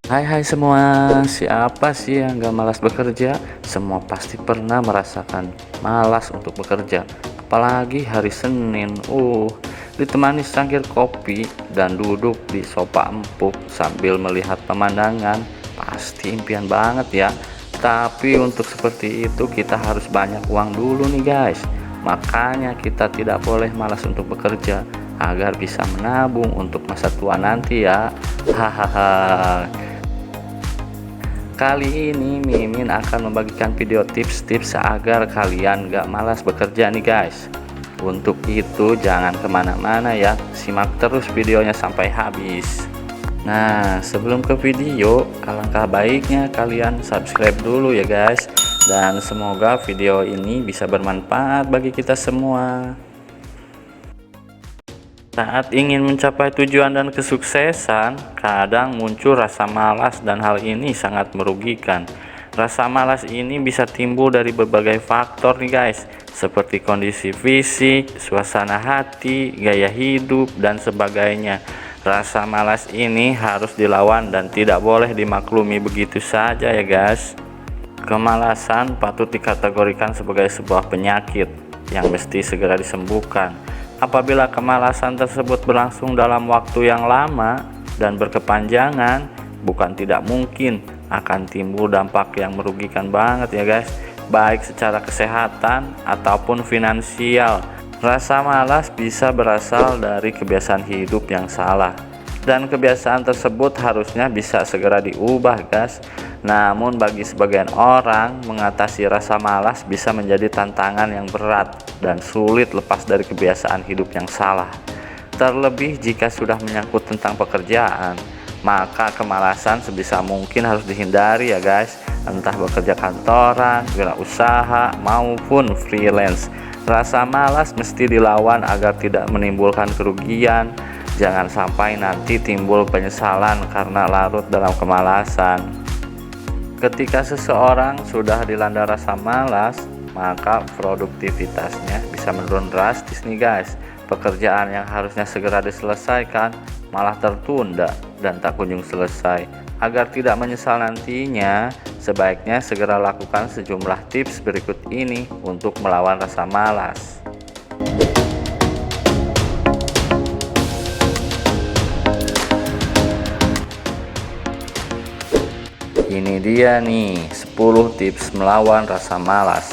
Hai semua, siapa sih yang gak malas bekerja? Semua pasti pernah merasakan malas untuk bekerja. Apalagi hari Senin, ditemani secangkir kopi dan duduk di sofa empuk sambil melihat pemandangan. Pasti impian banget ya. Tapi untuk seperti itu kita harus banyak uang dulu nih guys. Makanya kita tidak boleh malas untuk bekerja agar bisa menabung untuk masa tua nanti ya. Hahaha. Kali ini Mimin akan membagikan video tips-tips agar kalian gak malas bekerja nih guys. Untuk itu jangan kemana-mana ya, simak terus videonya sampai habis. Nah sebelum ke video, alangkah baiknya kalian subscribe dulu ya guys. Dan semoga video ini bisa bermanfaat bagi kita semua. Saat ingin mencapai tujuan dan kesuksesan, kadang muncul rasa malas dan hal ini sangat merugikan. Rasa malas ini bisa timbul dari berbagai faktor nih guys, seperti kondisi fisik, suasana hati, gaya hidup, dan sebagainya. Rasa malas ini harus dilawan dan tidak boleh dimaklumi begitu saja ya guys. Kemalasan patut dikategorikan sebagai sebuah penyakit yang mesti segera disembuhkan. Apabila kemalasan tersebut berlangsung dalam waktu yang lama dan berkepanjangan, bukan tidak mungkin akan timbul dampak yang merugikan banget ya guys, baik secara kesehatan ataupun finansial. Rasa malas bisa berasal dari kebiasaan hidup yang salah, dan kebiasaan tersebut harusnya bisa segera diubah guys. Namun bagi sebagian orang, mengatasi rasa malas bisa menjadi tantangan yang berat dan sulit lepas dari kebiasaan hidup yang salah. Terlebih jika sudah menyangkut tentang pekerjaan, maka kemalasan sebisa mungkin harus dihindari ya guys. Entah bekerja kantoran, wirausaha, maupun freelance. Rasa malas mesti dilawan agar tidak menimbulkan kerugian. Jangan sampai nanti timbul penyesalan karena larut dalam kemalasan. Ketika seseorang sudah dilanda rasa malas, maka produktivitasnya bisa menurun drastis nih guys. Pekerjaan yang harusnya segera diselesaikan malah tertunda dan tak kunjung selesai. Agar tidak menyesal nantinya, sebaiknya segera lakukan sejumlah tips berikut ini untuk melawan rasa malas. Ini dia nih 10 tips melawan rasa malas.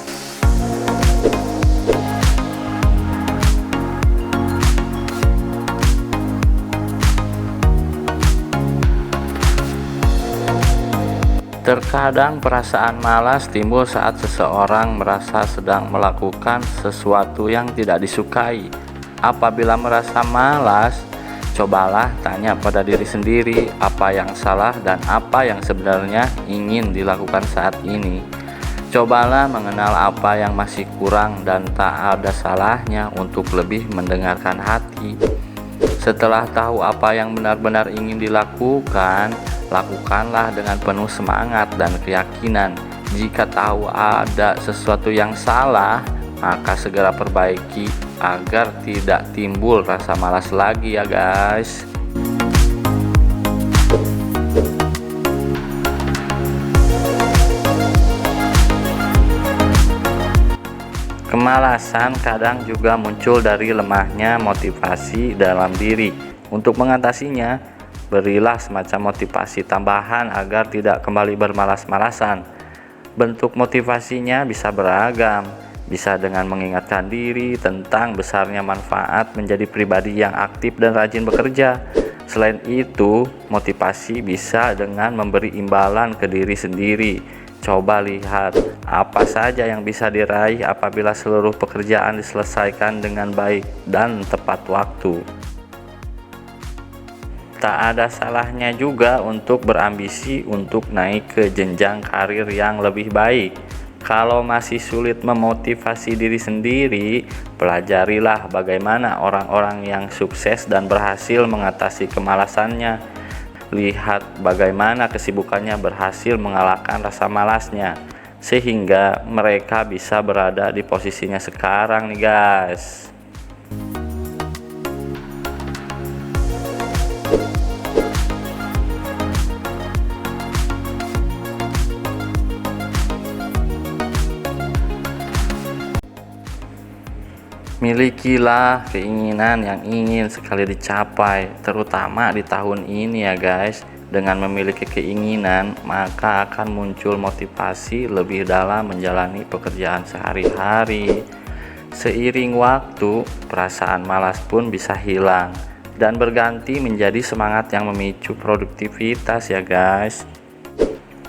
Terkadang perasaan malas timbul saat seseorang merasa sedang melakukan sesuatu yang tidak disukai. Apabila merasa malas, cobalah tanya pada diri sendiri apa yang salah dan apa yang sebenarnya ingin dilakukan saat ini. Cobalah mengenal apa yang masih kurang dan tak ada salahnya untuk lebih mendengarkan hati. Setelah tahu apa yang benar-benar ingin dilakukan, lakukanlah dengan penuh semangat dan keyakinan. Jika tahu ada sesuatu yang salah, maka segera perbaiki agar tidak timbul rasa malas lagi ya guys. Kemalasan kadang juga muncul dari lemahnya motivasi dalam diri. Untuk mengatasinya, berilah semacam motivasi tambahan agar tidak kembali bermalas-malasan. Bentuk motivasinya bisa beragam, bisa dengan mengingatkan diri tentang besarnya manfaat menjadi pribadi yang aktif dan rajin bekerja. Selain itu, motivasi bisa dengan memberi imbalan ke diri sendiri. Coba lihat apa saja yang bisa diraih apabila seluruh pekerjaan diselesaikan dengan baik dan tepat waktu. Tak ada salahnya juga untuk berambisi untuk naik ke jenjang karir yang lebih baik. Kalau masih sulit memotivasi diri sendiri, pelajarilah bagaimana orang-orang yang sukses dan berhasil mengatasi kemalasannya. Lihat bagaimana kesibukannya berhasil mengalahkan rasa malasnya, sehingga mereka bisa berada di posisinya sekarang nih guys. Milikilah keinginan yang ingin sekali dicapai, terutama di tahun ini ya guys. Dengan memiliki keinginan, maka akan muncul motivasi lebih dalam menjalani pekerjaan sehari-hari. Seiring waktu, perasaan malas pun bisa hilang dan berganti menjadi semangat yang memicu produktivitas ya guys.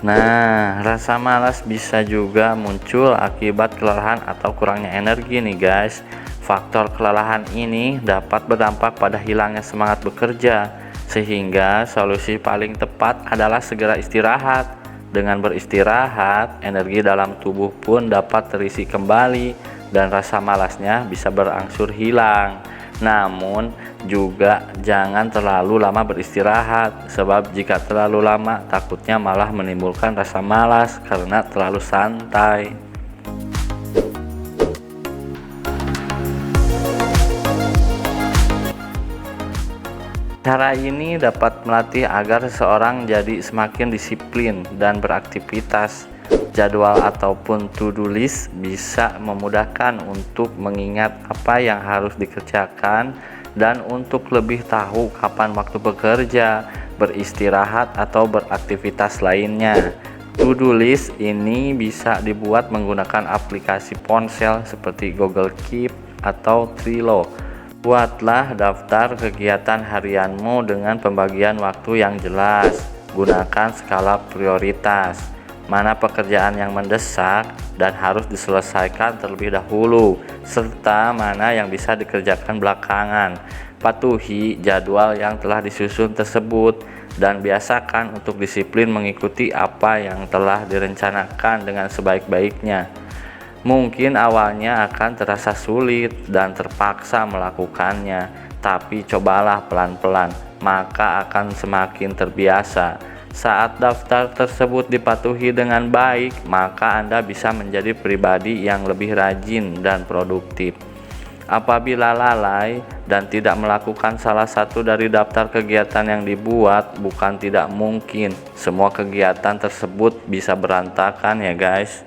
Nah, rasa malas bisa juga muncul akibat kelelahan atau kurangnya energi nih guys. Faktor kelelahan ini dapat berdampak pada hilangnya semangat bekerja, sehingga solusi paling tepat adalah segera istirahat. Dengan beristirahat, energi dalam tubuh pun dapat terisi kembali dan rasa malasnya bisa berangsur hilang. Namun juga jangan terlalu lama beristirahat, sebab jika terlalu lama takutnya malah menimbulkan rasa malas karena terlalu santai. Cara ini dapat melatih agar seseorang jadi semakin disiplin dan beraktivitas. Jadwal ataupun to-do list bisa memudahkan untuk mengingat apa yang harus dikerjakan dan untuk lebih tahu kapan waktu bekerja, beristirahat, atau beraktivitas lainnya. To-do list ini bisa dibuat menggunakan aplikasi ponsel seperti Google Keep atau Trello. Buatlah daftar kegiatan harianmu dengan pembagian waktu yang jelas. Gunakan skala prioritas. Mana pekerjaan yang mendesak dan harus diselesaikan terlebih dahulu, serta mana yang bisa dikerjakan belakangan. Patuhi jadwal yang telah disusun tersebut dan biasakan untuk disiplin mengikuti apa yang telah direncanakan dengan sebaik-baiknya. Mungkin awalnya akan terasa sulit dan terpaksa melakukannya, tapi cobalah pelan-pelan, maka akan semakin terbiasa. Saat daftar tersebut dipatuhi dengan baik, maka Anda bisa menjadi pribadi yang lebih rajin dan produktif. Apabila lalai dan tidak melakukan salah satu dari daftar kegiatan yang dibuat, bukan tidak mungkin semua kegiatan tersebut bisa berantakan ya guys.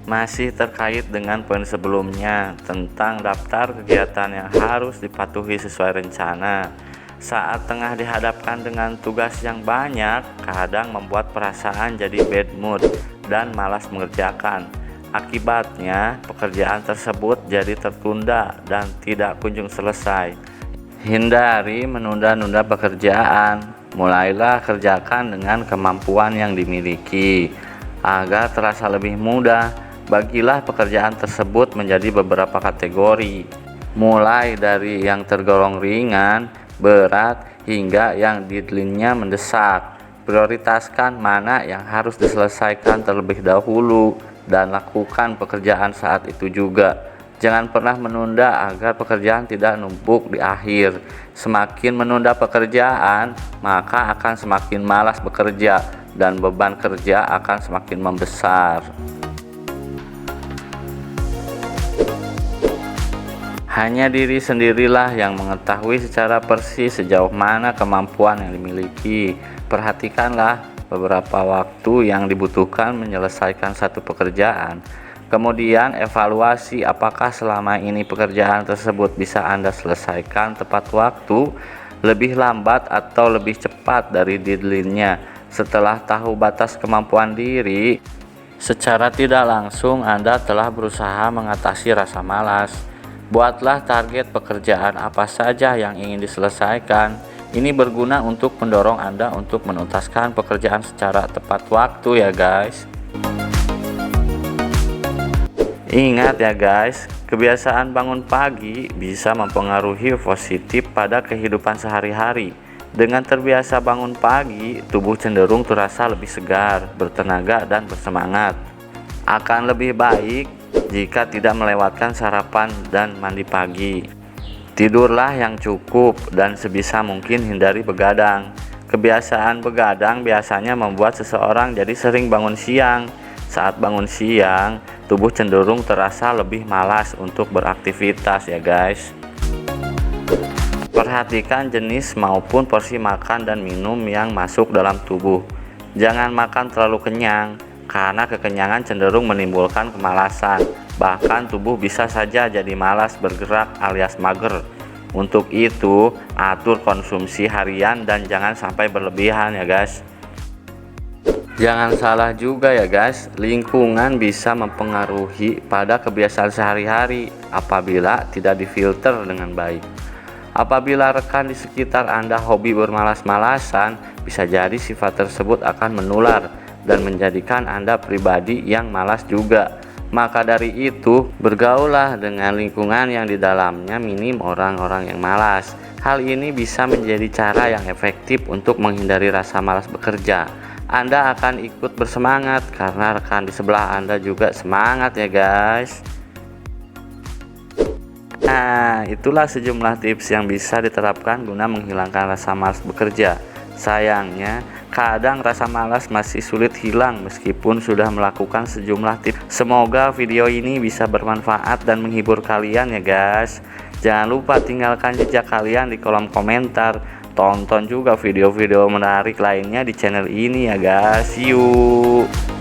Masih terkait dengan poin sebelumnya tentang daftar kegiatan yang harus dipatuhi sesuai rencana. Saat tengah dihadapkan dengan tugas yang banyak, kadang membuat perasaan jadi bad mood dan malas mengerjakan. Akibatnya, pekerjaan tersebut jadi tertunda dan tidak kunjung selesai. Hindari menunda-nunda pekerjaan. Mulailah kerjakan dengan kemampuan yang dimiliki agar terasa lebih mudah. Bagilah pekerjaan tersebut menjadi beberapa kategori, mulai dari yang tergolong ringan, berat, hingga yang deadline-nya mendesak. Prioritaskan mana yang harus diselesaikan terlebih dahulu dan lakukan pekerjaan saat itu juga. Jangan pernah menunda agar pekerjaan tidak numpuk di akhir. Semakin menunda pekerjaan, maka akan semakin malas bekerja dan beban kerja akan semakin membesar. Hanya diri sendirilah yang mengetahui secara persis sejauh mana kemampuan yang dimiliki. Perhatikanlah beberapa waktu yang dibutuhkan menyelesaikan satu pekerjaan. Kemudian evaluasi apakah selama ini pekerjaan tersebut bisa Anda selesaikan tepat waktu, lebih lambat atau lebih cepat dari deadline-nya. Setelah tahu batas kemampuan diri, secara tidak langsung Anda telah berusaha mengatasi rasa malas. Buatlah target pekerjaan apa saja yang ingin diselesaikan. Ini berguna untuk mendorong Anda untuk menuntaskan pekerjaan secara tepat waktu ya guys. Ingat ya guys, kebiasaan bangun pagi bisa mempengaruhi positif pada kehidupan sehari-hari. Dengan terbiasa bangun pagi, tubuh cenderung terasa lebih segar, bertenaga, dan bersemangat. Akan lebih baik jika tidak melewatkan sarapan dan mandi pagi. Tidurlah yang cukup dan sebisa mungkin hindari begadang. Kebiasaan begadang biasanya membuat seseorang jadi sering bangun siang. Saat bangun siang, tubuh cenderung terasa lebih malas untuk beraktivitas ya guys. Perhatikan jenis maupun porsi makan dan minum yang masuk dalam tubuh. Jangan makan terlalu kenyang, karena kekenyangan cenderung menimbulkan kemalasan. Bahkan tubuh bisa saja jadi malas bergerak alias mager. Untuk itu, atur konsumsi harian dan jangan sampai berlebihan ya guys. Jangan salah juga ya guys, lingkungan bisa mempengaruhi pada kebiasaan sehari-hari apabila tidak difilter dengan baik. Apabila rekan di sekitar Anda hobi bermalas-malasan, bisa jadi sifat tersebut akan menular dan menjadikan Anda pribadi yang malas juga. Maka dari itu, bergaullah dengan lingkungan yang di dalamnya minim orang-orang yang malas. Hal ini bisa menjadi cara yang efektif untuk menghindari rasa malas bekerja. Anda akan ikut bersemangat karena rekan di sebelah Anda juga semangat ya guys. Nah, itulah sejumlah tips yang bisa diterapkan guna menghilangkan rasa malas bekerja. Sayangnya, kadang rasa malas masih sulit hilang meskipun sudah melakukan sejumlah tips. Semoga video ini bisa bermanfaat dan menghibur kalian ya guys. Jangan lupa tinggalkan jejak kalian di kolom komentar. Tonton juga video-video menarik lainnya di channel ini ya guys. See you.